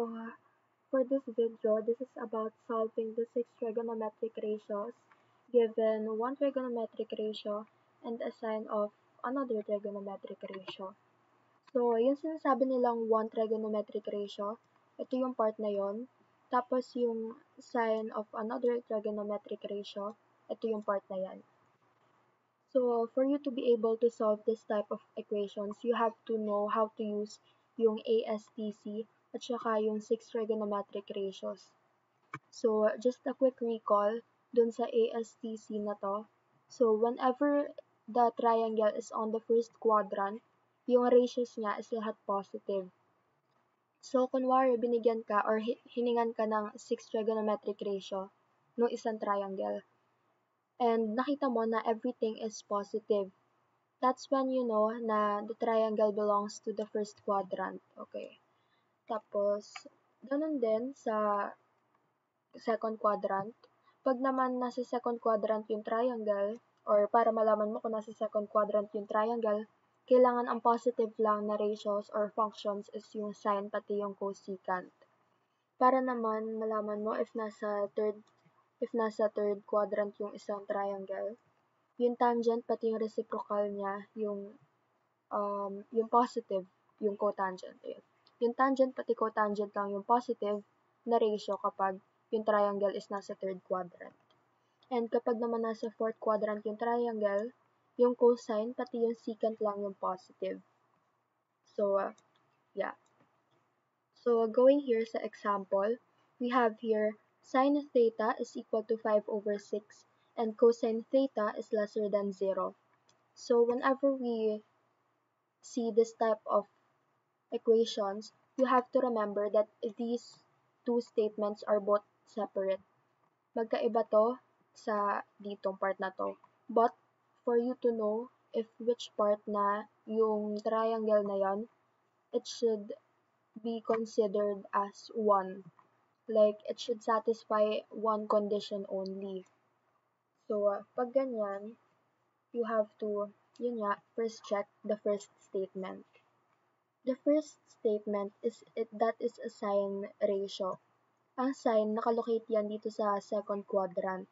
For this video, this is about solving the 6 trigonometric ratios given one trigonometric ratio and a sine of another trigonometric ratio. So, yung sinasabi nilang one trigonometric ratio, ito yung part na yon. Tapos yung sine of another trigonometric ratio, ito yung part na yan. So, for you to be able to solve this type of equations, you have to know how to use yung ASTC at saka yung 6 trigonometric ratios. So, just a quick recall dun sa ASTC na to. So, whenever the triangle is on the first quadrant, yung ratios niya is lahat positive. So, kunwari binigyan ka or hiningan ka ng 6 trigonometric ratio ng isang triangle, and nakita mo na everything is positive. That's when you know na the triangle belongs to the first quadrant. Okay. Tapos, ganun din sa second quadrant. Pag naman nasa second quadrant yung triangle, or para malaman mo kung nasa second quadrant yung triangle, kailangan ang positive lang na ratios or functions is yung sine pati yung cosecant. Para naman malaman mo if nasa third quadrant yung isang triangle, yung tangent pati yung reciprocal niya, yung positive, yung cotangent. Ayun. Yung tangent pati cotangent lang yung positive na ratio kapag yung triangle is nasa third quadrant. And kapag naman nasa fourth quadrant yung triangle, yung cosine pati yung secant lang yung positive. So, yeah. So, going here sa example, we have here sine theta is equal to 5 over 6 and cosine theta is lesser than 0. So, whenever we see this type of equations, you have to remember that these two statements are both separate. Magkaiba to sa ditong part na to. But, for you to know if which part na yung triangle na yan, it should be considered as one. Like, it should satisfy one condition only. So, pag ganyan, you have to, first check the first statement. The first statement is that is a sine ratio. Ang sine, nakalocate yan dito sa second quadrant.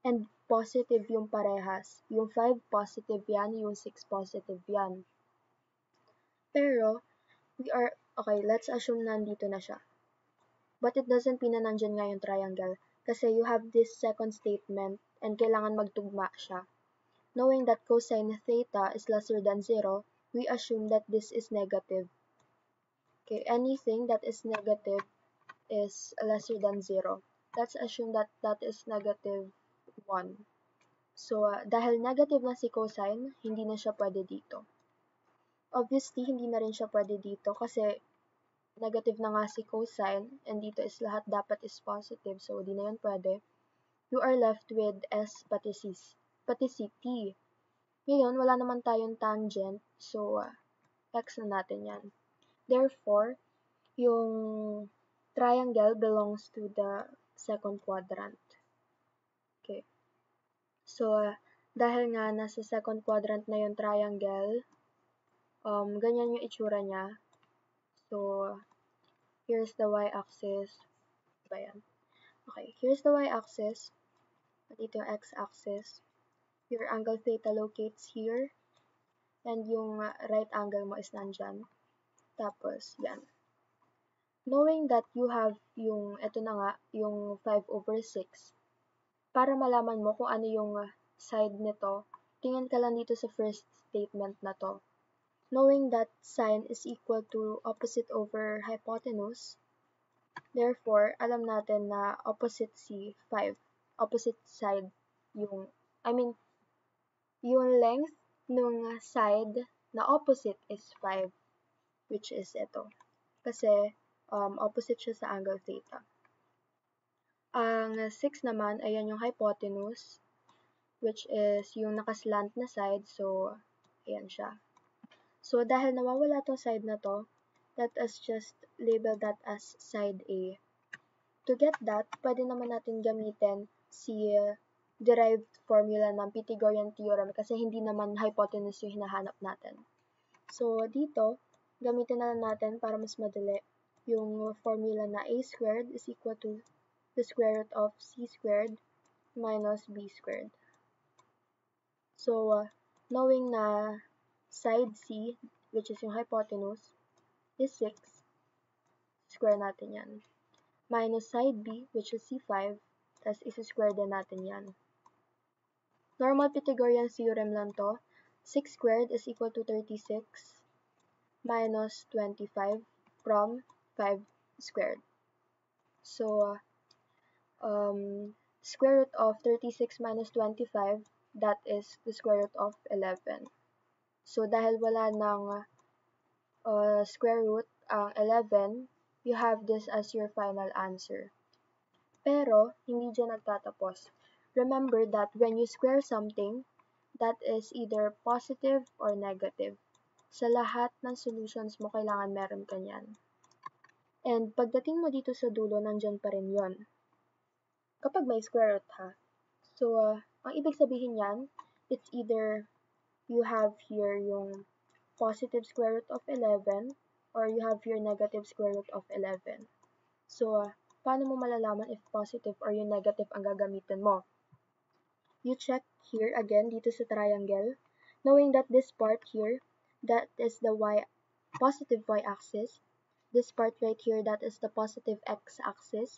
And positive yung parehas. Yung 5 positive yan, yung 6 positive yan. Pero, okay, let's assume nandito na siya. But it doesn't mean na nandyan nga yung triangle. Kasi you have this second statement and kailangan magtugma siya. Knowing that cosine theta is lesser than 0, we assume that this is negative. Okay, anything that is negative is lesser than 0. Let's assume that that is negative 1. So, dahil negative na si cosine, hindi na siya pwede dito. Obviously, hindi na rin siya pwede dito kasi negative na nga si cosine and dito is lahat dapat is positive. So, di na yun pwede. You are left with S pati C, T. Ngayon, wala naman tayong tangent. So, X na natin yan. Therefore, yung triangle belongs to the second quadrant. Okay. So, dahil nga nasa second quadrant na yung triangle, ganyan yung itsura niya. So, here's the y-axis. Ba yan? Okay, here's the y-axis. At ito yung x-axis. Your angle theta locates here. And yung right angle mo is nandyan. Tapos, yan. Knowing that you have yung, ito na nga, yung 5 over 6, para malaman mo kung ano yung side nito, tingin ka lang dito sa first statement na to. Knowing that sine is equal to opposite over hypotenuse, therefore, alam natin na opposite si 5. Opposite side yung, yung length ng side na opposite is 5, which is ito. Kasi, opposite siya sa angle theta. Ang 6 naman, ayan yung hypotenuse, which is yung nakaslant na side, so, ayan siya. So, dahil nawawala tong side na to, let us just label that as side A. To get that, pwede naman natin gamitin si derived formula ng Pythagorean theorem kasi hindi naman hypotenuse yung hinahanap natin. So, dito, gamitin na natin para mas madali yung formula na a squared is equal to the square root of c squared minus b squared. So, knowing na side c, which is yung hypotenuse, is 6, square natin yan. Minus side b, which is c5, tas isi-square din natin yan. Normal Pythagorean theorem lang to. 6 squared is equal to 36 minus 25 from 5 squared. So, square root of 36 minus 25, that is the square root of 11. So, dahil wala ng square root ang 11, you have this as your final answer. Pero, hindi dyan nagtatapos. Remember that when you square something, that is either positive or negative. Sa lahat ng solutions mo, kailangan meron ka niyan. And pagdating mo dito sa dulo, nandyan pa rin yon. Kapag may square root ha. So, ang ibig sabihin yan, it's either you have here yung positive square root of 11 or you have your negative square root of 11. So, paano mo malalaman if positive or yung negative ang gagamitin mo? You check here again dito sa triangle, knowing that this part here, that is the positive y-axis. This part right here, that is the positive x-axis.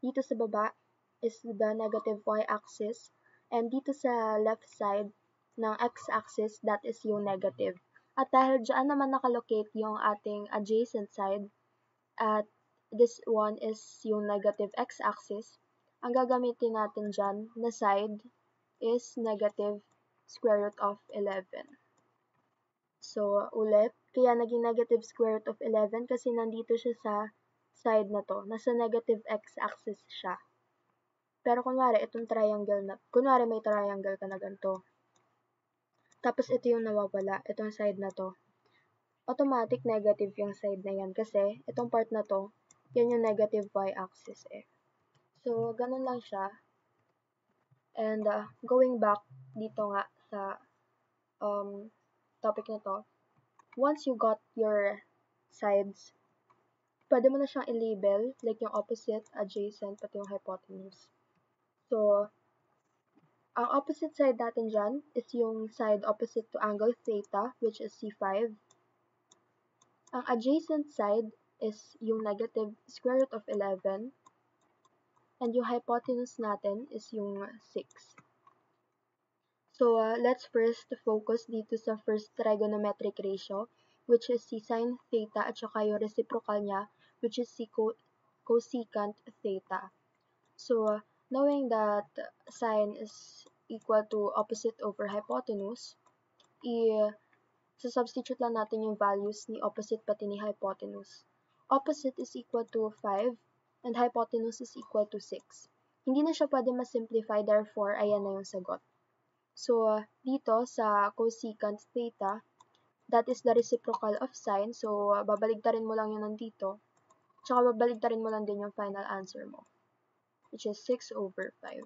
Dito sa baba is the negative y-axis. And dito sa left side ng x-axis, that is yung negative. At dahil dyan naman nakalocate yung ating adjacent side, at this one is yung negative x-axis, ang gagamitin natin dyan na side is negative square root of 11. So, ulit, kaya naging negative square root of 11 kasi nandito siya sa side na to. Nasa negative x-axis siya. Pero kunwari, itong triangle na, kunwari may triangle ka na ganito. Tapos ito yung nawawala, itong side na to. Automatic negative yung side na yan kasi itong part na to, yan yung negative y-axis eh. So, ganun lang siya. And going back dito nga sa topic na to, once you got your sides, pwede mo na siyang i-label, like yung opposite, adjacent, pati yung hypotenuse. So, ang opposite side natin dyan is yung side opposite to angle theta, which is C5. Ang adjacent side is yung negative square root of 11. And yung hypotenuse natin is yung 6. So, let's first focus dito sa first trigonometric ratio, which is si sine theta at saka yung reciprocal niya, which is si cosecant theta. So, knowing that sine is equal to opposite over hypotenuse, substitute lang natin yung values ni opposite pati ni hypotenuse. Opposite is equal to 5 and hypotenuse is equal to 6. Hindi na siya pwede ma-simplify, therefore, ayan na yung sagot. So, dito sa cosecant theta, that is the reciprocal of sine. So, babaligtarin mo lang yun nandito. Tsaka babaligtarin mo lang din yung final answer mo, which is 6 over 5.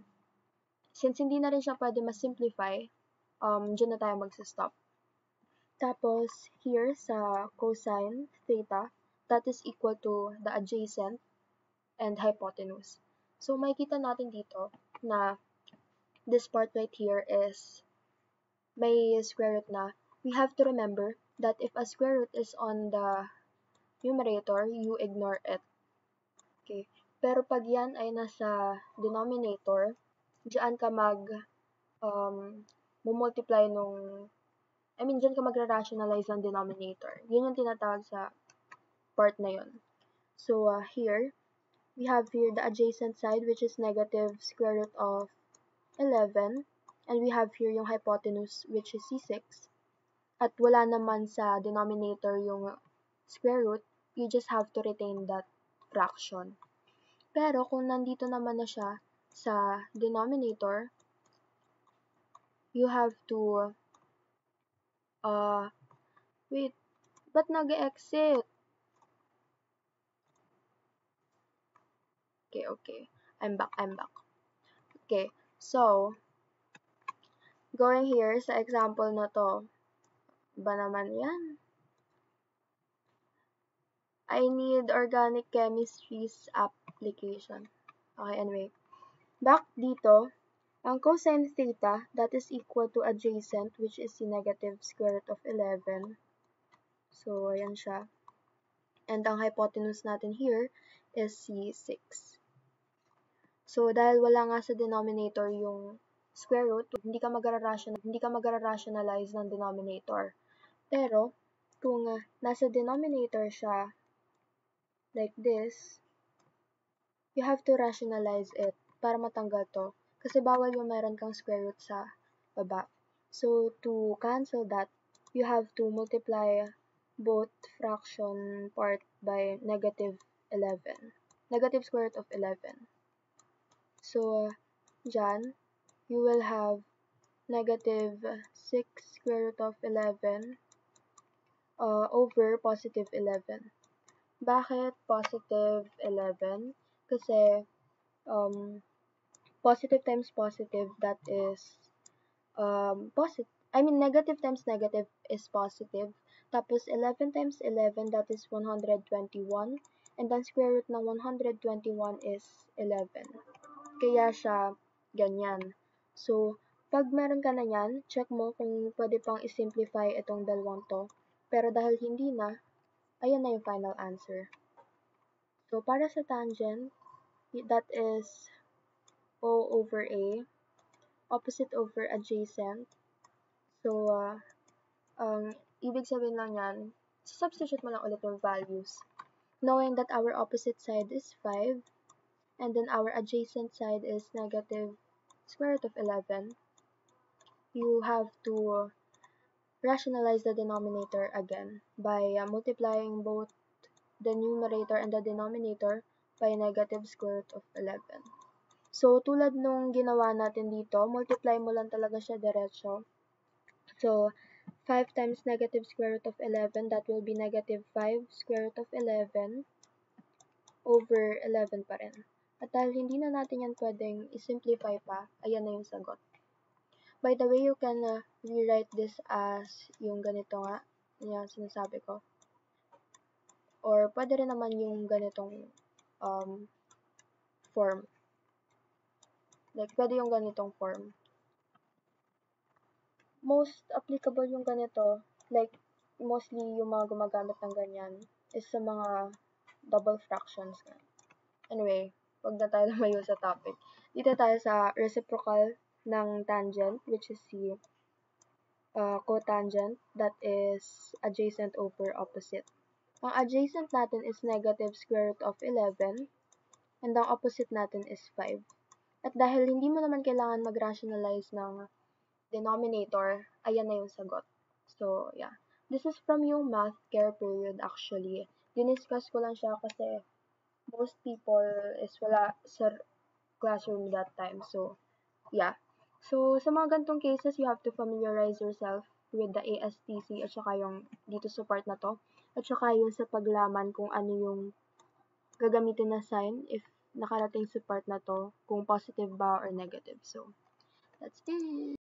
Since hindi na rin siya pwede ma-simplify, dyan na tayo magsa-stop. Tapos, here sa cosine theta, that is equal to the adjacent and hypotenuse. So, makikita natin dito na this part right here is may square root na. We have to remember that if a square root is on the numerator, you ignore it. Okay. Pero pag yan ay nasa denominator, diyan ka multiply diyan ka magra-rationalize ng denominator. Yun yung tinatawag sa part na yun. So, here, we have here the adjacent side, which is negative square root of 11. And we have here yung hypotenuse, which is C6. At wala naman sa denominator yung square root, you just have to retain that fraction. Pero kung nandito naman na siya sa denominator, you have to, wait, ba't nag-exit? Okay, I'm back. Okay, so, going here sa example na to, ba naman yan? I need organic chemistry's application. Okay, anyway. Back dito, ang cosine theta, that is equal to adjacent, which is the negative square root of 11. So, ayan siya. And ang hypotenuse natin here is C6. So, dahil wala nga sa denominator yung square root, hindi ka mag-rationalize ng denominator. Pero, kung nasa denominator siya, like this, you have to rationalize it para matanggal to. Kasi bawal yung meron kang square root sa baba. So, to cancel that, you have to multiply both fraction part by negative 11. Negative square root of 11. So, dyan, you will have negative 6 square root of 11 over positive 11. Bakit positive 11? Kasi, positive times positive, that is, negative times negative is positive. Tapos, 11 times 11, that is 121. And then, square root ng 121 is 11. Kaya siya ganyan. So, pag meron ka na yan, check mo kung pwede pang isimplify itong dalawang to. Pero dahil hindi na, ayan na yung final answer. So, para sa tangent, that is O over A, opposite over adjacent. So, ang ibig sabihin lang yan, substitute mo lang ulit yung values. Knowing that our opposite side is 5, and then our adjacent side is negative square root of 11, you have to rationalize the denominator again by multiplying both the numerator and the denominator by negative square root of 11. So, tulad nung ginawa natin dito, multiply mo lang talaga siya diretso. So, 5 times negative square root of 11, that will be negative 5 square root of 11 over 11 pa rin. At dahil hindi na natin yan pwedeng isimplify pa, ayan na yung sagot. By the way, you can rewrite this as yung ganito nga, yung sinasabi ko. Or pwede rin naman yung ganitong form. Like, pwede yung ganitong form. Most applicable yung ganito, like, mostly yung mga gumagamit ng ganyan, is sa mga double fractions nga. Anyway, wag na tayo lumayo sa topic. Dito tayo sa reciprocal ng tangent, which is si cotangent, that is adjacent over opposite. Ang adjacent natin is negative square root of 11, and ang opposite natin is 5. At dahil hindi mo naman kailangan mag-rationalize ng denominator, ayan na yung sagot. So, yeah. This is from yung math care period actually. Diniscuss ko lang siya kasi most people is wala sa classroom that time. So, yeah. So, sa mga gantong cases, you have to familiarize yourself with the ASTC at saka yung dito sa part na to. At saka yung sa paglaman kung ano yung gagamitin na sign if nakarating sa part na to, kung positive ba or negative. So, that's it.